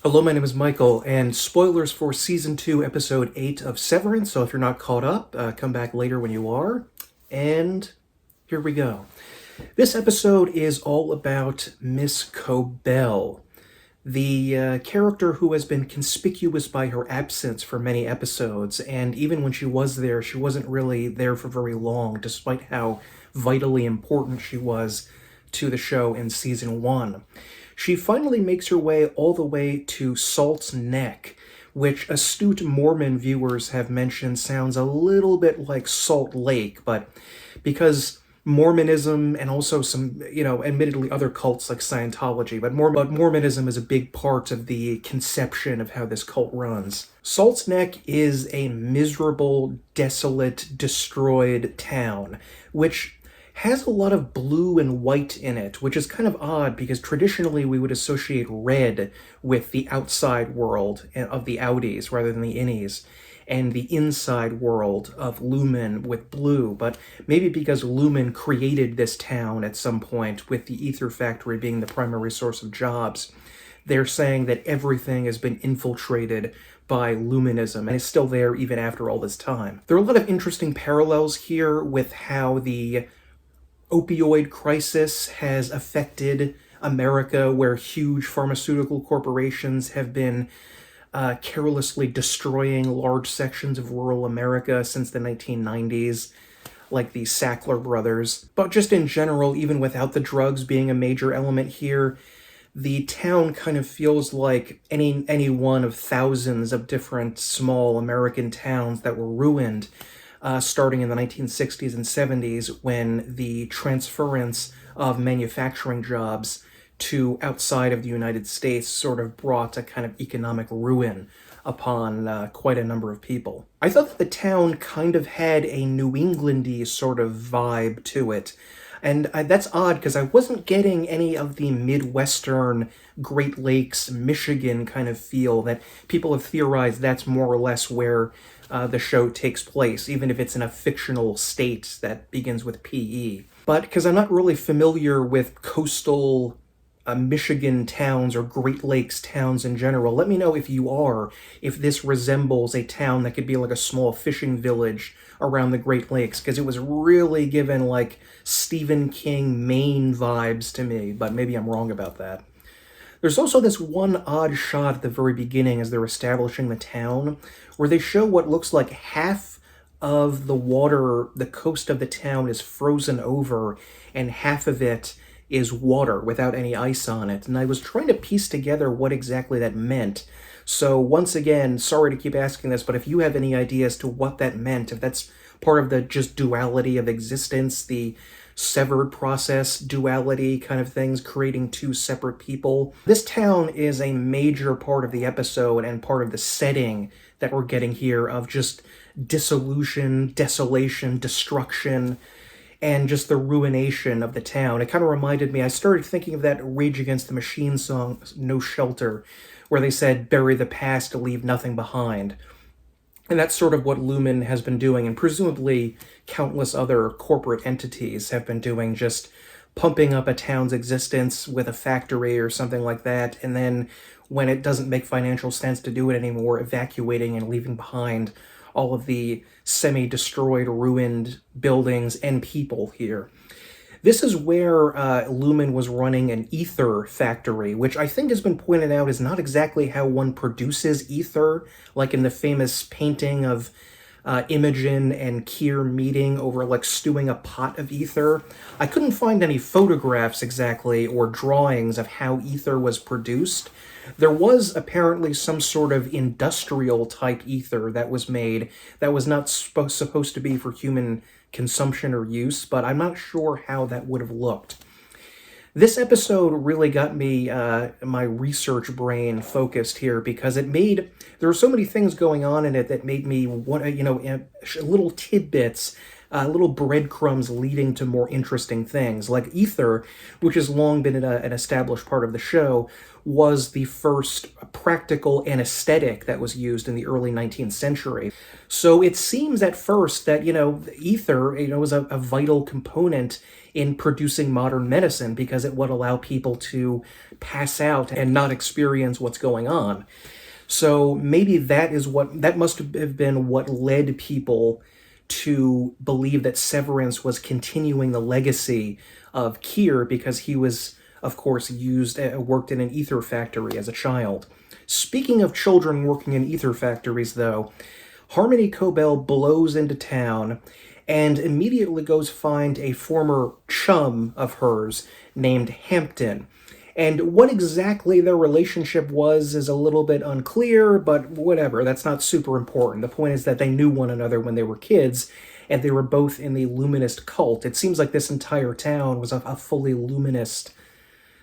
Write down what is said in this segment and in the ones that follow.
Hello, my name is Michael, and spoilers for Season 2, Episode 8 of Severance, so if you're not caught up, come back later when you are. And here we go. This episode is all about Miss Cobell, the character who has been conspicuous by her absence for many episodes, and even when she was there, she wasn't really there for very long, despite how vitally important she was to the show in Season 1. She finally makes her way all the way to Salt's Neck, which astute Mormon viewers have mentioned sounds a little bit like Salt Lake, but because Mormonism and also some, admittedly other cults like Scientology, but Mormonism is a big part of the conception of how this cult runs. Salt's Neck is a miserable, desolate, destroyed town, which has a lot of blue and white in it, which is kind of odd because traditionally we would associate red with the outside world of the outies rather than the innies, and the inside world of Lumon with blue, but maybe because Lumon created this town at some point with the ether factory being the primary source of jobs, they're saying that everything has been infiltrated by Lumonism and is still there even after all this time. There are a lot of interesting parallels here with how the opioid crisis has affected America, where huge pharmaceutical corporations have been carelessly destroying large sections of rural America since the 1990s, like the Sackler brothers. But just in general, even without the drugs being a major element here, the town kind of feels like any one of thousands of different small American towns that were ruined starting in the 1960s and 70s when the transference of manufacturing jobs to outside of the United States sort of brought a kind of economic ruin upon quite a number of people. I thought that the town kind of had a New England-y sort of vibe to it. And that's odd because I wasn't getting any of the Midwestern, Great Lakes, Michigan kind of feel that people have theorized that's more or less where the show takes place, even if it's in a fictional state that begins with PE. But because I'm not really familiar with coastal Michigan towns or Great Lakes towns in general, let me know if you are, if this resembles a town that could be like a small fishing village around the Great Lakes, because it was really given like Stephen King, Maine vibes to me, but maybe I'm wrong about that. There's also this one odd shot at the very beginning as they're establishing the town, where they show what looks like half of the water, the coast of the town is frozen over, and half of it is water without any ice on it. And I was trying to piece together what exactly that meant. So once again, sorry to keep asking this, but if you have any idea as to what that meant, if that's part of the just duality of existence, the severed process duality kind of things, creating two separate people. This town is a major part of the episode and part of the setting that we're getting here of just dissolution, desolation, destruction, and just the ruination of the town. It kind of reminded me, I started thinking of that Rage Against the Machine song, No Shelter, where they said, bury the past to leave nothing behind. And that's sort of what Lumon has been doing, and presumably countless other corporate entities have been doing, just pumping up a town's existence with a factory or something like that, and then when it doesn't make financial sense to do it anymore, evacuating and leaving behind all of the semi-destroyed, ruined buildings and people here. This is where Lumon was running an ether factory, which I think has been pointed out is not exactly how one produces ether, like in the famous painting of Imogen and Kier meeting over like stewing a pot of ether. I couldn't find any photographs exactly or drawings of how ether was produced. There was apparently some sort of industrial type ether that was made that was not supposed to be for human consumption or use, but I'm not sure how that would have looked. This episode really got me, my research brain focused here, because there were so many things going on in it that made me want, little tidbits little breadcrumbs leading to more interesting things. Like ether, which has long been an established part of the show, was the first practical anesthetic that was used in the early 19th century. So it seems at first that, ether, was a vital component in producing modern medicine because it would allow people to pass out and not experience what's going on. So maybe that must have been what led people to believe that Severance was continuing the legacy of Kier, because he was, of course, worked in an ether factory as a child. Speaking of children working in ether factories, though, Harmony Cobell blows into town and immediately goes find a former chum of hers named Hampton. And what exactly their relationship was is a little bit unclear, but whatever, that's not super important. The point is that they knew one another when they were kids, and they were both in the Luminist cult. It seems like this entire town was a fully Luminist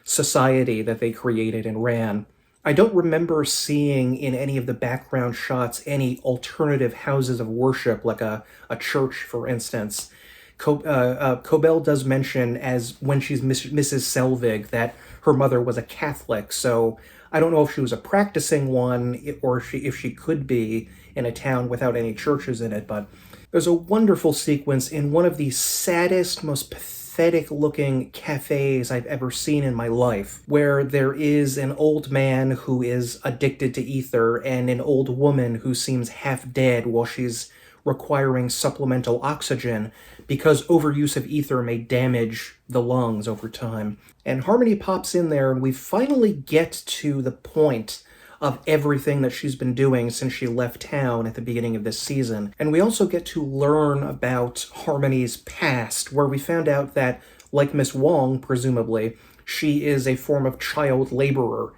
society that they created and ran. I don't remember seeing in any of the background shots any alternative houses of worship, like a church, for instance. Cobell does mention, as when she's Mrs. Selvig, that her mother was a Catholic, so I don't know if she was a practicing one or if she could be in a town without any churches in it, but there's a wonderful sequence in one of the saddest, most pathetic-looking cafes I've ever seen in my life, where there is an old man who is addicted to ether and an old woman who seems half dead while she's requiring supplemental oxygen because overuse of ether may damage the lungs over time. And Harmony pops in there, and we finally get to the point of everything that she's been doing since she left town at the beginning of this season. And we also get to learn about Harmony's past, where we found out that, like Miss Wong, presumably, she is a form of child laborer.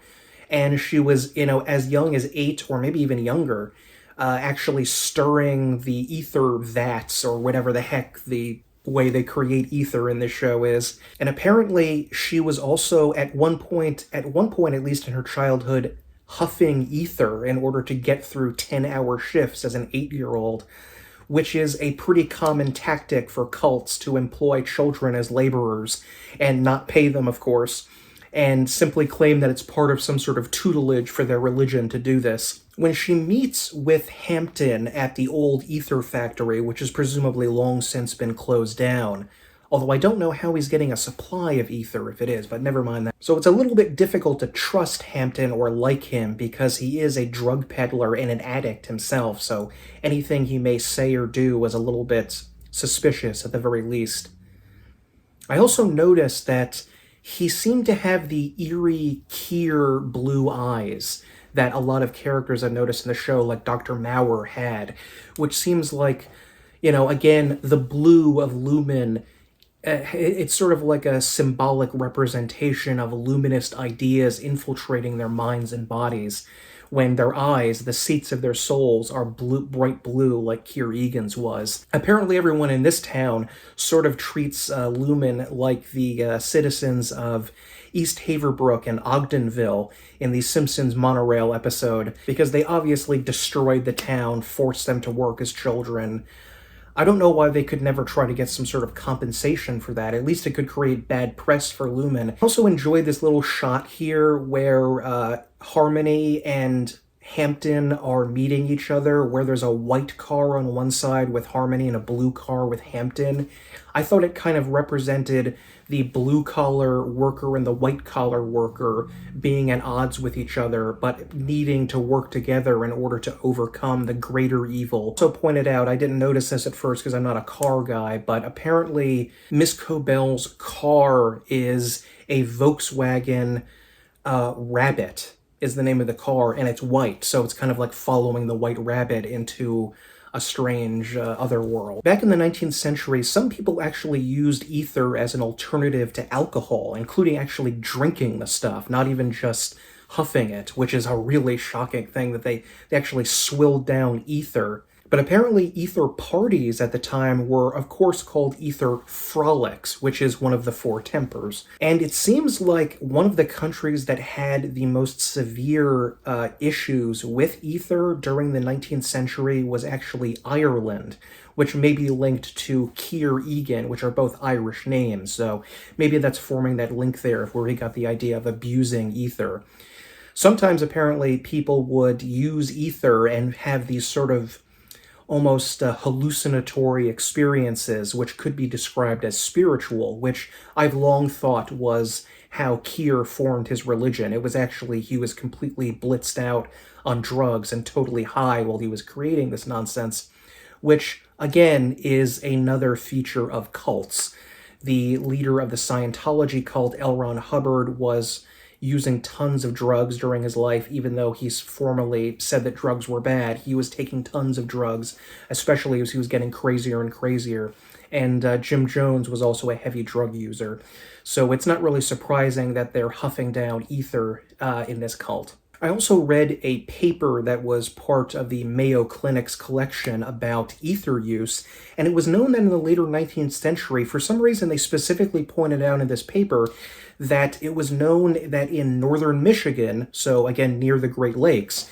And she was, as young as 8 or maybe even younger, actually stirring the ether vats, or whatever the heck the way they create ether in this show is. And apparently she was also at one point at least in her childhood, huffing ether in order to get through 10-hour shifts as an 8-year-old, which is a pretty common tactic for cults to employ children as laborers and not pay them, of course, and simply claim that it's part of some sort of tutelage for their religion to do this. When she meets with Hampton at the old ether factory, which has presumably long since been closed down, although I don't know how he's getting a supply of ether if it is, but never mind that. So it's a little bit difficult to trust Hampton or like him because he is a drug peddler and an addict himself, so anything he may say or do is a little bit suspicious at the very least. I also noticed that he seemed to have the eerie Kier blue eyes that a lot of characters I've noticed in the show, like Dr. Maurer, had, which seems like, again, the blue of Lumon. It's sort of like a symbolic representation of luminist ideas infiltrating their minds and bodies, when their eyes, the seats of their souls, are bright blue like Kier Egan's was. Apparently everyone in this town sort of treats Lumon like the citizens of East Haverbrook and Ogdenville in the Simpsons monorail episode, because they obviously destroyed the town, forced them to work as children. I don't know why they could never try to get some sort of compensation for that. At least it could create bad press for Lumon. I also enjoyed this little shot here where Harmony and Hampton are meeting each other, where there's a white car on one side with Harmony and a blue car with Hampton. I thought it kind of represented the blue-collar worker and the white-collar worker being at odds with each other, but needing to work together in order to overcome the greater evil. Also pointed out, I didn't notice this at first because I'm not a car guy, but apparently Miss Cobell's car is a Volkswagen Rabbit, is the name of the car, and it's white, so it's kind of like following the White Rabbit into a strange other world. Back in the 19th century, some people actually used ether as an alternative to alcohol, including actually drinking the stuff, not even just huffing it, which is a really shocking thing that they actually swilled down ether But apparently ether parties at the time were, of course, called ether frolics, which is one of the four tempers. And it seems like one of the countries that had the most severe issues with ether during the 19th century was actually Ireland, which may be linked to Kier-Egan, which are both Irish names. So maybe that's forming that link there of where he got the idea of abusing ether. Sometimes apparently people would use ether and have these sort of almost hallucinatory experiences, which could be described as spiritual, which I've long thought was how Kier formed his religion. It was actually, he was completely blitzed out on drugs and totally high while he was creating this nonsense, which, again, is another feature of cults. The leader of the Scientology cult, L. Ron Hubbard, was using tons of drugs during his life, even though he's formally said that drugs were bad. He was taking tons of drugs, especially as he was getting crazier and crazier. And Jim Jones was also a heavy drug user. So it's not really surprising that they're huffing down ether in this cult. I also read a paper that was part of the Mayo Clinic's collection about ether use, and it was known that in the later 19th century, for some reason they specifically pointed out in this paper that it was known that in northern Michigan, so again near the Great Lakes,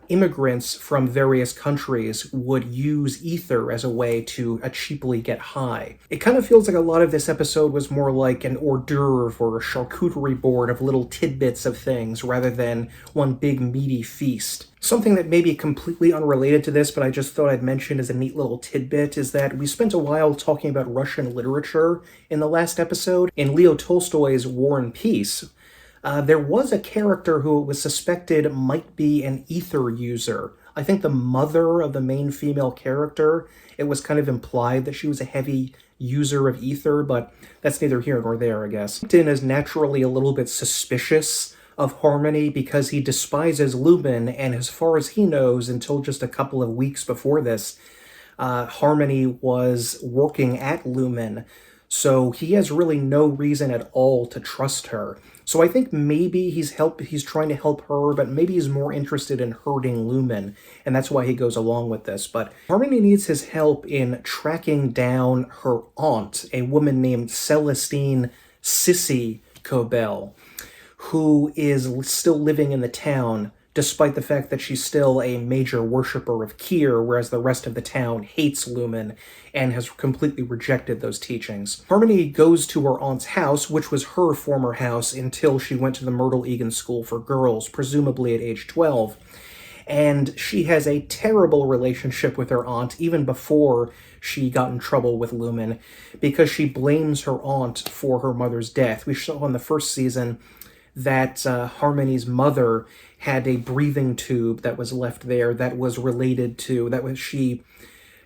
immigrants from various countries would use ether as a way to cheaply get high. It kind of feels like a lot of this episode was more like an hors d'oeuvre or a charcuterie board of little tidbits of things rather than one big meaty feast. Something that may be completely unrelated to this, but I just thought I'd mention as a neat little tidbit, is that we spent a while talking about Russian literature in the last episode. In Leo Tolstoy's War and Peace, there was a character who was suspected might be an ether user. I think the mother of the main female character, it was kind of implied that she was a heavy user of ether, but that's neither here nor there, I guess. Tin is naturally a little bit suspicious of Harmony because he despises Lumon, and as far as he knows, until just a couple of weeks before this, Harmony was working at Lumon, so he has really no reason at all to trust her. So I think maybe he's trying to help her, but maybe he's more interested in hurting Lumon, and that's why he goes along with this. But Harmony needs his help in tracking down her aunt, a woman named Celestine Sissy Cobell, who is still living in the town, despite the fact that she's still a major worshiper of Kier, whereas the rest of the town hates Lumon and has completely rejected those teachings. Harmony goes to her aunt's house, which was her former house until she went to the Myrtle Egan School for Girls, presumably at age 12. And she has a terrible relationship with her aunt, even before she got in trouble with Lumon, because she blames her aunt for her mother's death. We saw in the first season that Harmony's mother had a breathing tube that was left there that was related to, she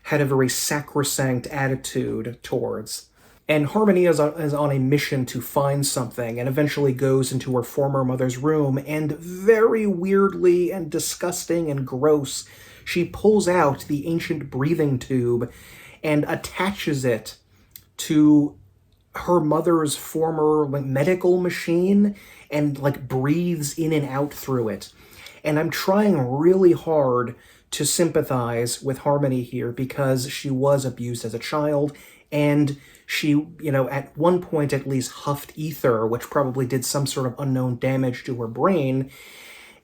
had a very sacrosanct attitude towards. And Harmony is on a mission to find something, and eventually goes into her former mother's room, and very weirdly and disgusting and gross, she pulls out the ancient breathing tube and attaches it to her mother's former medical machine and breathes in and out through it. And I'm trying really hard to sympathize with Harmony here because she was abused as a child, and she, at one point at least huffed ether, which probably did some sort of unknown damage to her brain.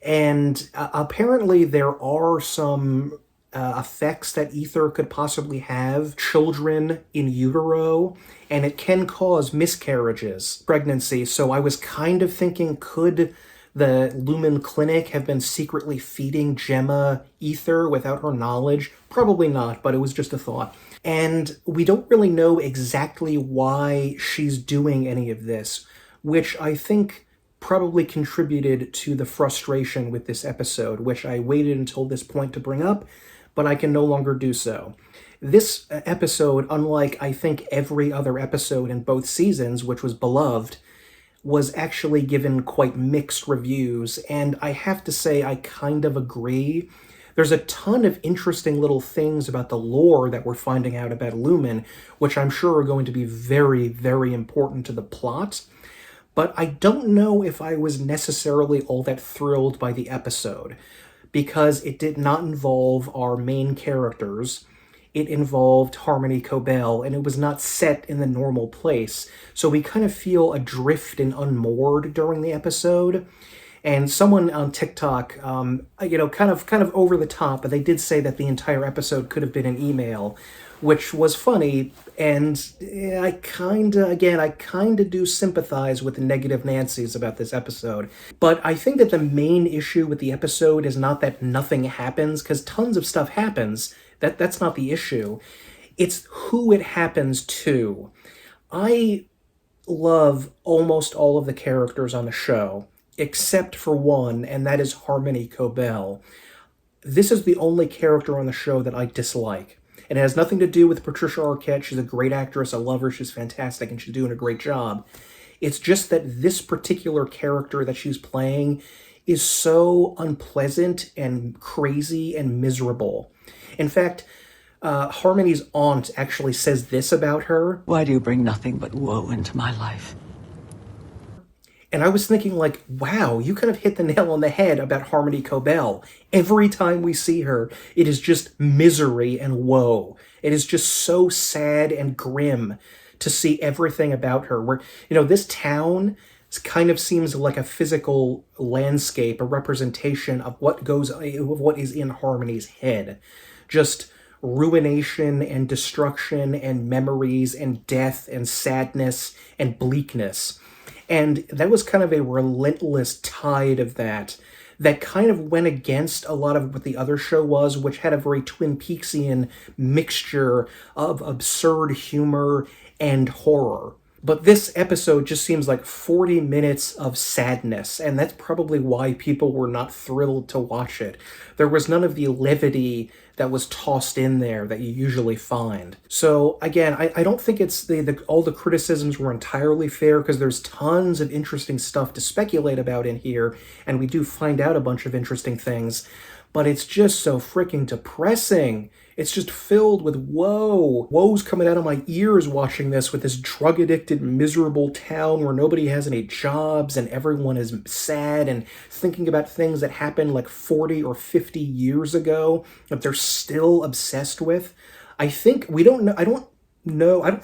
And apparently there are some effects that ether could possibly have children in utero, and it can cause miscarriages, pregnancy. So I was kind of thinking, could the Lumon Clinic have been secretly feeding Gemma ether without her knowledge? Probably not, but it was just a thought. And we don't really know exactly why she's doing any of this, which I think probably contributed to the frustration with this episode, which I waited until this point to bring up, but I can no longer do so. This episode, unlike I think every other episode in both seasons, which was beloved, was actually given quite mixed reviews, and I have to say I kind of agree. There's a ton of interesting little things about the lore that we're finding out about Lumon, which I'm sure are going to be very, very important to the plot, but I don't know if I was necessarily all that thrilled by the episode. because it did not involve our main characters. It involved Harmony Cobell, and it was not set in the normal place. So we kind of feel adrift and unmoored during the episode. And someone on TikTok, kind of over the top, but they did say that the entire episode could have been an email, which was funny. And I kind of do sympathize with the negative Nancy's about this episode. But I think that the main issue with the episode is not that nothing happens, because tons of stuff happens. That's not the issue. It's who it happens to. I love almost all of the characters on the show, except for one, and that is Harmony Cobell. This is the only character on the show that I dislike. And it has nothing to do with Patricia Arquette. She's a great actress. I love her. She's fantastic, and she's doing a great job. It's just that this particular character that she's playing is so unpleasant and crazy and miserable. In fact, Harmony's aunt actually says this about her. Why do you bring nothing but woe into my life? And I was thinking, like, wow, you kind of hit the nail on the head about Harmony Cobell. Every time we see her, it is just misery and woe. It is just so sad and grim to see everything about her. Where, this town kind of seems like a physical landscape, a representation of what is in Harmony's head. Just ruination and destruction and memories and death and sadness and bleakness. And that was kind of a relentless tide of that kind of went against a lot of what the other show was, which had a very Twin Peaksian mixture of absurd humor and horror. But this episode just seems like 40 minutes of sadness, and that's probably why people were not thrilled to watch it. There was none of the levity that was tossed in there that you usually find. So again, I don't think it's all the criticisms were entirely fair, because there's tons of interesting stuff to speculate about in here, and we do find out a bunch of interesting things, but it's just so freaking depressing. It's just filled with woe. Woe's coming out of my ears watching this, with this drug-addicted, miserable town where nobody has any jobs and everyone is sad and thinking about things that happened like 40 or 50 years ago that they're still obsessed with. I don't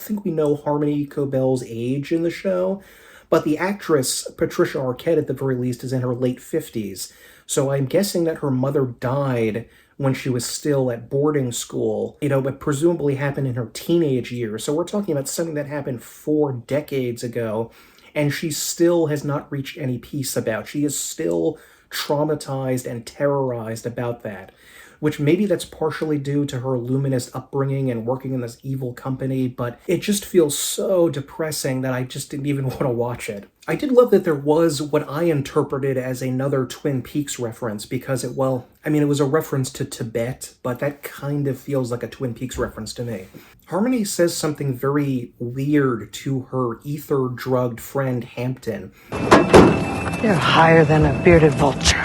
think we know Harmony Cobell's age in the show, but the actress, Patricia Arquette, at the very least, is in her late 50s. So I'm guessing that her mother died when she was still at boarding school, but presumably happened in her teenage years. So we're talking about something that happened 4 decades ago, and she still has not reached any peace about. She is still traumatized and terrorized about that, which maybe that's partially due to her luminous upbringing and working in this evil company, but it just feels so depressing that I just didn't even want to watch it. I did love that there was what I interpreted as another Twin Peaks reference, because it was a reference to Tibet, but that kind of feels like a Twin Peaks reference to me. Harmony says something very weird to her ether-drugged friend Hampton. They're higher than a bearded vulture.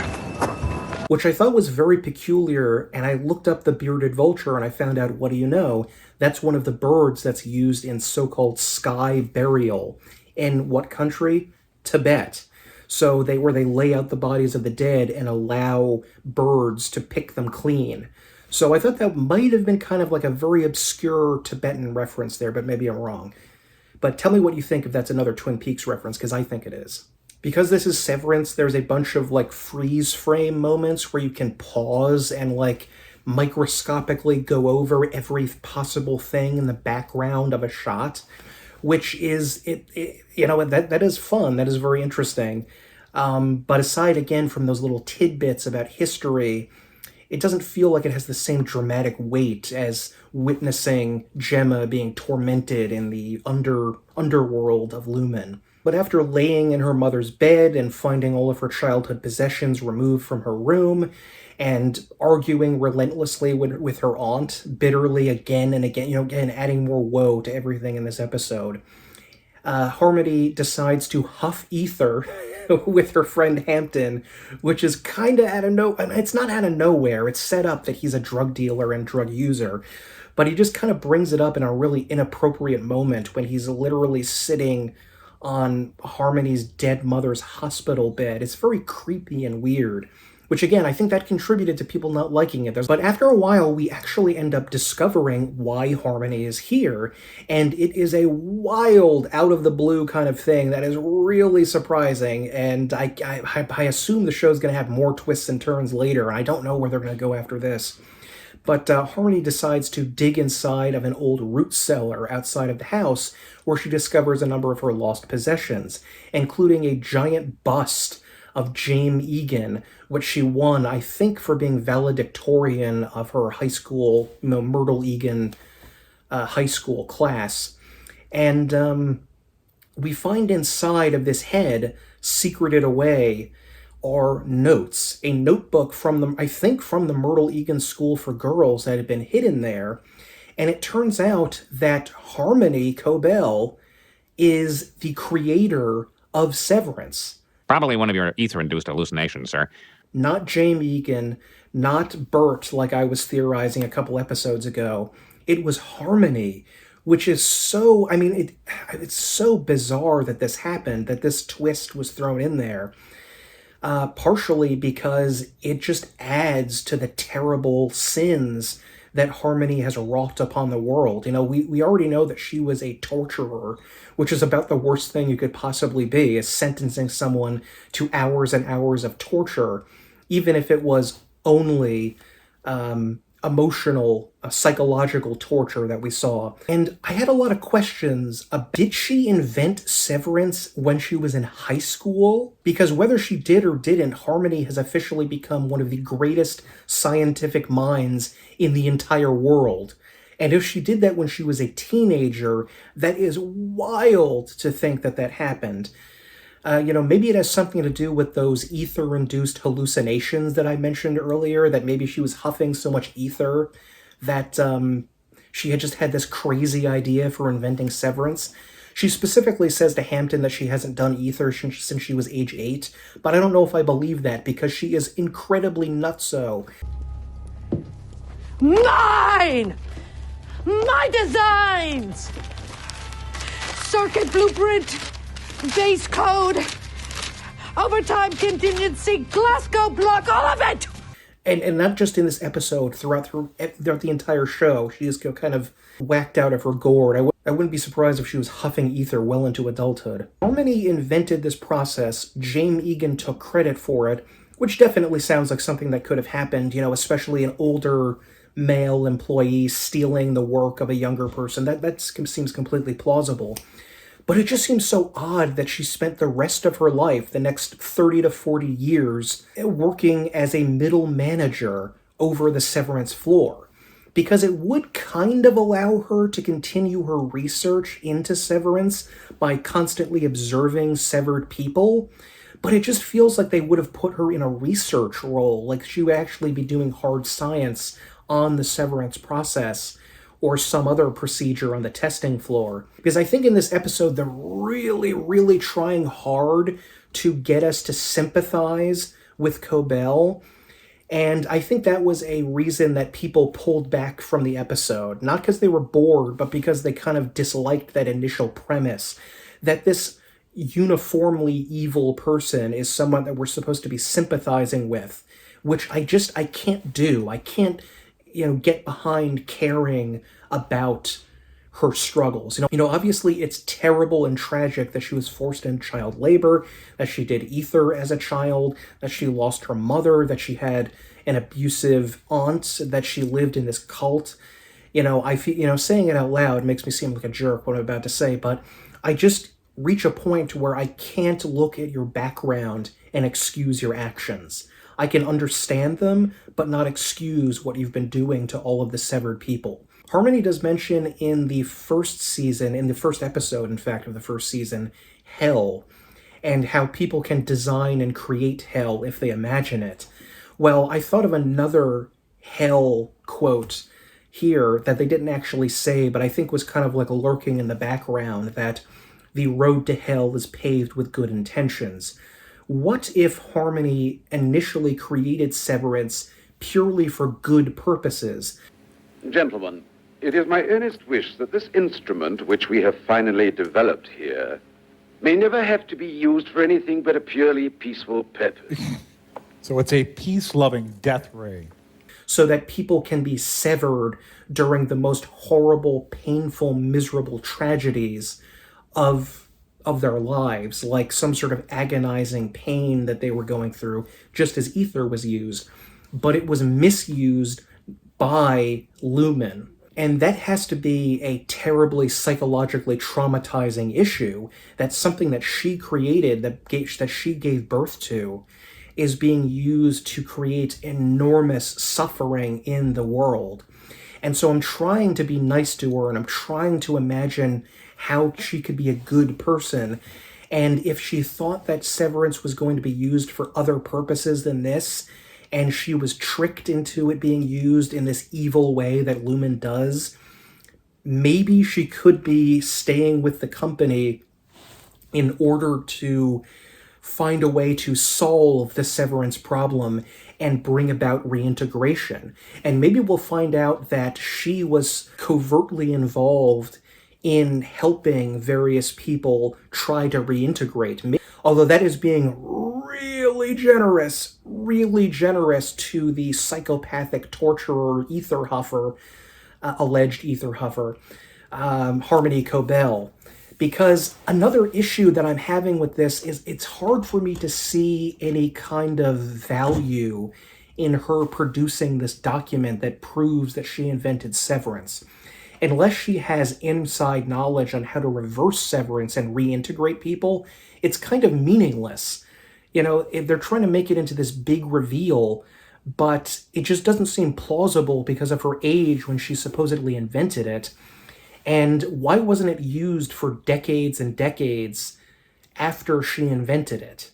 Which I thought was very peculiar, and I looked up the bearded vulture and I found out, what do you know? That's one of the birds that's used in so-called sky burial. In what country? Tibet. So where they lay out the bodies of the dead and allow birds to pick them clean. So I thought that might have been kind of like a very obscure Tibetan reference there, but maybe I'm wrong. But tell me what you think if that's another Twin Peaks reference, because I think it is. Because this is Severance, there's a bunch of freeze frame moments where you can pause and microscopically go over every possible thing in the background of a shot, which is that is fun. That is very interesting. But aside again from those little tidbits about history, it doesn't feel like it has the same dramatic weight as witnessing Gemma being tormented in the underworld of Lumon. But after laying in her mother's bed and finding all of her childhood possessions removed from her room, and arguing relentlessly with her aunt, bitterly again and again, again adding more woe to everything in this episode, Harmony decides to huff ether with her friend Hampton, which is kind of it's not out of nowhere. It's set up that he's a drug dealer and drug user, but he just kind of brings it up in a really inappropriate moment when he's literally sitting on Harmony's dead mother's hospital bed. It's very creepy and weird. which again, I think that contributed to people not liking it. But after a while, we actually end up discovering why Harmony is here, and it is a wild, out-of-the-blue kind of thing that is really surprising, and I assume the show's going to have more twists and turns later. I don't know where they're going to go after this. But Harmony decides to dig inside of an old root cellar outside of the house, where she discovers a number of her lost possessions, including a giant bust of Jame Egan, which she won, I think, for being valedictorian of her high school, Myrtle Egan high school class. And we find inside of this head, secreted away, are notes, a notebook from the, I think, from the Myrtle Egan School for Girls that had been hidden there. And it turns out that Harmony Cobell is the creator of Severance. Probably one of your ether-induced hallucinations, sir. Not Jame Egan, not Bert, like I was theorizing a couple episodes ago. It was Harmony, which is so, I mean, it's so bizarre that this happened, that this twist was thrown in there. Partially because it just adds to the terrible sins that Harmony has wrought upon the world. You know, we already know that she was a torturer, which is about the worst thing you could possibly be, is sentencing someone to hours and hours of torture, even if it was only emotional, psychological torture that we saw. And I had a lot of questions. Did she invent Severance when she was in high school? Because whether she did or didn't, Harmony has officially become one of the greatest scientific minds in the entire world. And if she did that when she was a teenager, that is wild to think that that happened. Maybe it has something to do with those ether-induced hallucinations that I mentioned earlier, that maybe she was huffing so much ether that she had just had this crazy idea for inventing Severance. She specifically says to Hampton that she hasn't done ether since she was age 8, but I don't know if I believe that, because she is incredibly nutso. Mine! My designs! Circuit blueprint, base code, overtime contingency, Glasgow block, all of it! And not just in this episode, throughout the entire show, she is kind of whacked out of her gourd. I wouldn't be surprised if she was huffing ether well into adulthood. Harmony invented this process. Jame Egan took credit for it, which definitely sounds like something that could have happened, especially an older male employee stealing the work of a younger person. That seems completely plausible. But it just seems so odd that she spent the rest of her life, the next 30 to 40 years, working as a middle manager over the Severance floor. Because it would kind of allow her to continue her research into Severance by constantly observing severed people. But it just feels like they would have put her in a research role, like she would actually be doing hard science on the Severance process, or some other procedure on the testing floor. Because I think in this episode, they're really, really trying hard to get us to sympathize with Cobell. And I think that was a reason that people pulled back from the episode. Not because they were bored, but because they kind of disliked that initial premise. That this uniformly evil person is someone that we're supposed to be sympathizing with. Which I can't do. I can't get behind caring about her struggles. Obviously it's terrible and tragic that she was forced into child labor, that she did ether as a child, that she lost her mother, that she had an abusive aunt, that she lived in this cult. I feel, saying it out loud makes me seem like a jerk, what I'm about to say, but I just reach a point where I can't look at your background and excuse your actions. I can understand them, but not excuse what you've been doing to all of the severed people. Harmony does mention in the first season, in the first episode, in fact, of the first season, hell, and how people can design and create hell if they imagine it. Well, I thought of another hell quote here that they didn't actually say, but I think was kind of like lurking in the background, that the road to hell is paved with good intentions. What if Harmony initially created Severance purely for good purposes? Gentlemen, it is my earnest wish that this instrument, which we have finally developed here, may never have to be used for anything but a purely peaceful purpose. So it's a peace-loving death ray. so that people can be severed during the most horrible, painful, miserable tragedies of their lives, like some sort of agonizing pain that they were going through, just as ether was used. But it was misused by Lumon. And that has to be a terribly psychologically traumatizing issue. That's something that she created, that she gave birth to, is being used to create enormous suffering in the world. And so I'm trying to be nice to her, and I'm trying to imagine how she could be a good person. And if she thought that Severance was going to be used for other purposes than this, and she was tricked into it being used in this evil way that Lumon does, maybe she could be staying with the company in order to find a way to solve the Severance problem and bring about reintegration. And maybe we'll find out that she was covertly involved in helping various people try to reintegrate. Although that is being really generous to the psychopathic torturer, ether huffer, alleged ether huffer, Harmony Cobell. Because another issue that I'm having with this is it's hard for me to see any kind of value in her producing this document that proves that she invented Severance. Unless she has inside knowledge on how to reverse Severance and reintegrate people, it's kind of meaningless. You know, they're trying to make it into this big reveal, but it just doesn't seem plausible because of her age when she supposedly invented it. And why wasn't it used for decades and decades after she invented it?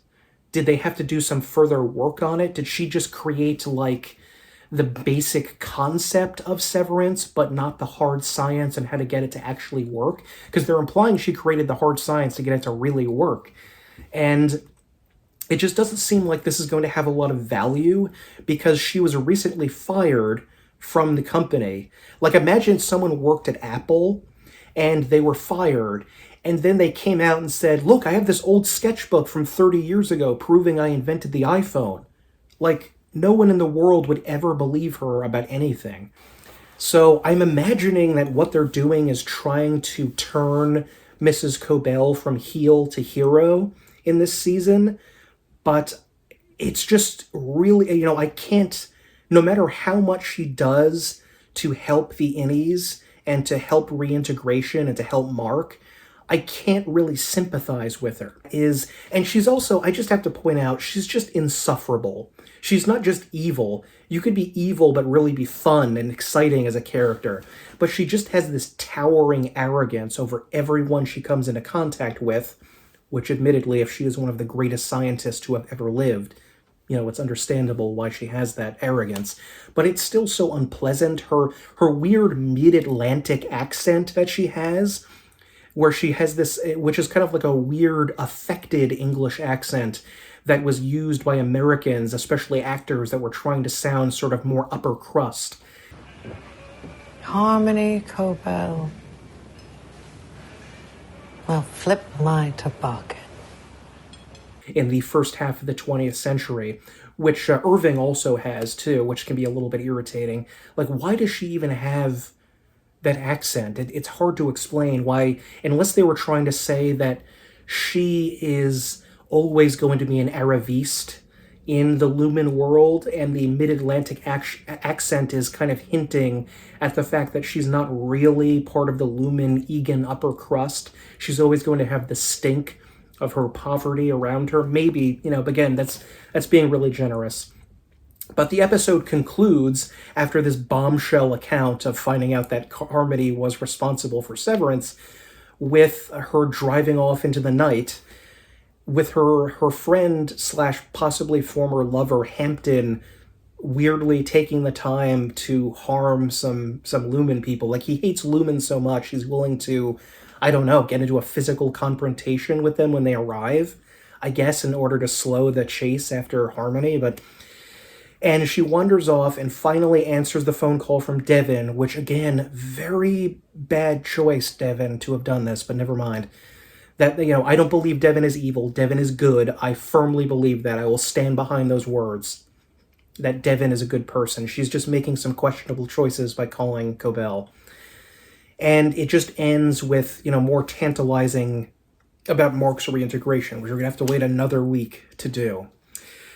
Did they have to do some further work on it? Did she just create, like, the basic concept of Severance, but not the hard science and how to get it to actually work? Because they're implying she created the hard science to get it to really work. And it just doesn't seem like this is going to have a lot of value because she was recently fired from the company. Like, imagine someone worked at Apple and they were fired, and then they came out and said, look, I have this old sketchbook from 30 years ago proving I invented the iPhone. Like, no one in the world would ever believe her about anything. So I'm imagining that what they're doing is trying to turn Mrs. Cobell from heel to hero in this season, but it's just really, I can't, no matter how much she does to help the innies and to help reintegration and to help Mark, I can't really sympathize with her. And she's also, I just have to point out, she's just insufferable. She's not just evil. You could be evil but really be fun and exciting as a character. But she just has this towering arrogance over everyone she comes into contact with, which admittedly, if she is one of the greatest scientists who have ever lived, it's understandable why she has that arrogance. But it's still so unpleasant. Her weird mid-Atlantic accent that she has, where she has this, which is kind of like a weird affected English accent that was used by Americans, especially actors that were trying to sound sort of more upper crust. Harmony Cobell. Well, flip my toboggan. In the first half of the 20th century, which Irving also has too, which can be a little bit irritating. Like, why does she even have that accent? It's hard to explain why, unless they were trying to say that she is always going to be an Araviste in the Lumon world, and the mid-Atlantic accent is kind of hinting at the fact that she's not really part of the Lumon Egan upper crust. She's always going to have the stink of her poverty around her. Maybe, but again, that's being really generous. But the episode concludes after this bombshell account of finding out that Harmony was responsible for Severance, with her driving off into the night with her friend / possibly former lover Hampton weirdly taking the time to harm some Lumon people. Like, he hates Lumon so much he's willing to, I don't know, get into a physical confrontation with them when they arrive, I guess, in order to slow the chase after Harmony. And she wanders off and finally answers the phone call from Devin, which, again, very bad choice, Devin, to have done this, but never mind. That, I don't believe Devin is evil. Devin is good. I firmly believe that. I will stand behind those words. That Devin is a good person. She's just making some questionable choices by calling Cobell. And it just ends with, more tantalizing about Mark's reintegration, which we're going to have to wait another week to do.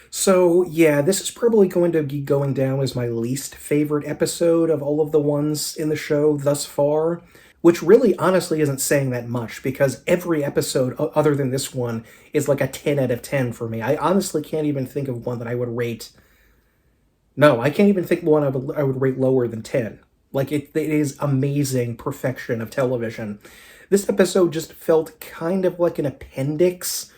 So, yeah, this is probably going to be going down as my least favorite episode of all of the ones in the show thus far, which really honestly isn't saying that much, because every episode other than this one is like a 10 out of 10 for me. I honestly can't even think of one that I would rate... No, I can't even think of one I would rate lower than 10. Like, it is amazing perfection of television. This episode just felt kind of like an appendix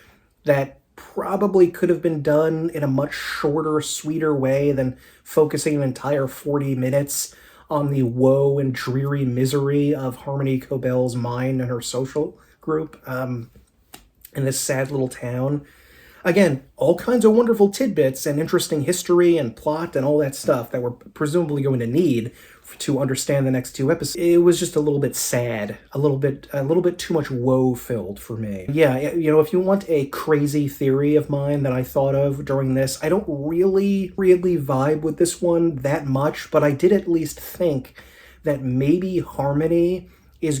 that probably could have been done in a much shorter, sweeter way than focusing an entire 40 minutes on the woe and dreary misery of Harmony Cobell's mind and her social group in this sad little town. Again, all kinds of wonderful tidbits and interesting history and plot and all that stuff that we're presumably going to need to understand the next two episodes. It was just a little bit sad, a little bit too much woe-filled for me. Yeah, if you want a crazy theory of mine that I thought of during this, I don't really vibe with this one that much, but I did at least think that maybe Harmony is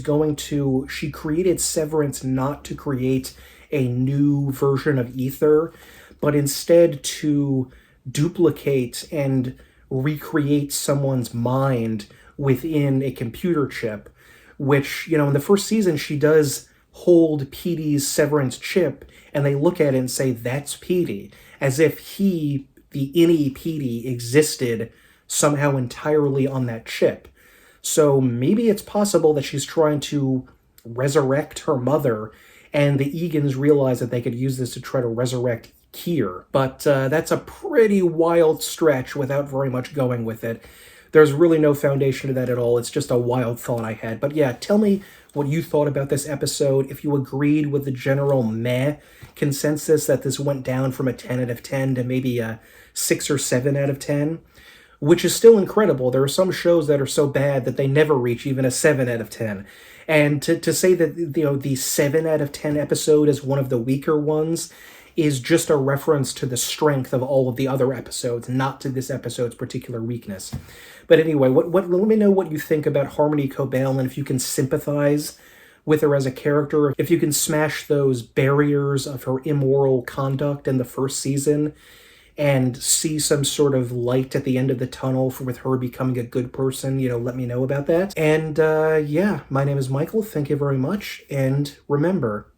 she created Severance not to create a new version of Ether, but instead to duplicate and recreate someone's mind within a computer chip, which, in the first season, she does hold Petey's Severance chip, and they look at it and say, that's Petey, as if the innie Petey, existed somehow entirely on that chip. So maybe it's possible that she's trying to resurrect her mother, and the Egans realize that they could use this to try to resurrect Kier. But that's a pretty wild stretch without very much going with it. There's really no foundation to that at all. It's just a wild thought I had. But yeah, tell me what you thought about this episode, if you agreed with the general meh consensus that this went down from a 10 out of 10 to maybe a 6 or 7 out of 10, which is still incredible. There are some shows that are so bad that they never reach even a 7 out of 10. And to say that, the 7 out of 10 episode is one of the weaker ones is just a reference to the strength of all of the other episodes, not to this episode's particular weakness. But anyway, let me know what you think about Harmony Cobell, and if you can sympathize with her as a character, if you can smash those barriers of her immoral conduct in the first season and see some sort of light at the end of the tunnel with her becoming a good person, let me know about that. And yeah, my name is Michael. Thank you very much. And remember,